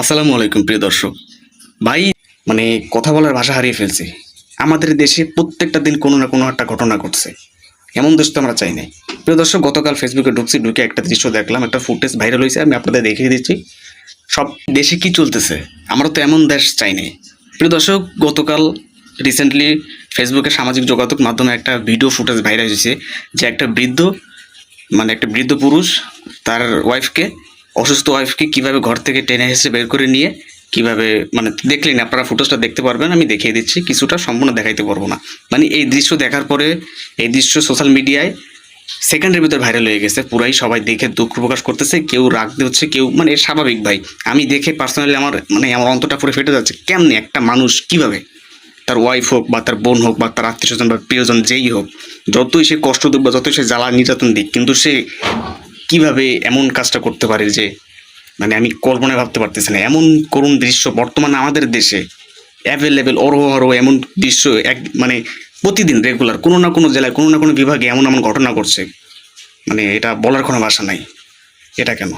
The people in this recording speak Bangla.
আসসালামু আলাইকুম প্রিয় দর্শক ভাই। মানে কথা বলার ভাষা হারিয়ে ফেলছি। আমাদের দেশে প্রত্যেকটা দিন কোনো না কোনো একটা ঘটনা ঘটছে। এমন দেশ তো আমরা চাই নাই। প্রিয় দর্শক, গতকাল ফেসবুকে ঢুকে একটা দৃশ্য দেখলাম, একটা ফুটেজ ভাইরাল হয়েছে। আমি আপনাদের দেখিয়ে দিচ্ছি সব দেশে কি চলতেছে। আমরা তো এমন দেশ চাই নাই। প্রিয় দর্শক, গতকাল রিসেন্টলি ফেসবুকে সামাজিক যোগাযোগ মাধ্যমে একটা ভিডিও ফুটেজ ভাইরাল হয়েছে, যে একটা বৃদ্ধ পুরুষ তার ওয়াইফকে, অসুস্থ ওয়াইফকে কীভাবে ঘর থেকে টেনে হেসে বের করে নিয়ে কীভাবে, মানে দেখলেন আপনারা ফুটেজটা দেখতে পারবেন, আমি দেখিয়ে দিচ্ছি, কিছুটা সম্পূর্ণ দেখাইতে পারবো না। মানে এই দৃশ্য দেখার পরে এই দৃশ্য সোশ্যাল মিডিয়ায় সেকেন্ডের ভিতরে ভাইরাল হয়ে গেছে। পুরাই সবাই দেখে দুঃখ প্রকাশ করতেছে, কেউ রাগ দিচ্ছে, কেউ মানে স্বাভাবিক ভাই। আমি দেখে পার্সোনালি আমার অন্তরটা পুরো ফেটে যাচ্ছে। কেমনে একটা মানুষ কীভাবে তার ওয়াইফ হোক বা তার বোন হোক বা তার আত্মীয় স্বজন বা প্রিয়জন যেই হোক, যতই সে কষ্ট দিক বা যতই সে জ্বালা নির্যাতন দিক, কিন্তু সে কিভাবে এমন কাজটা করতে পারে যে মানে আমি কল্পনায় ভাবতে পারতেছি না। এমন করুণ দৃশ্য বর্তমানে আমাদের দেশে অ্যাভেলেবেল অরহরহ এমন দৃশ্য মানে প্রতিদিন রেগুলার কোনো না কোনো জেলায় কোনো না কোনো বিভাগে এমন এমন ঘটনা ঘটছে। মানে এটা বলার কোনো ভাষা নাই। এটা কেন?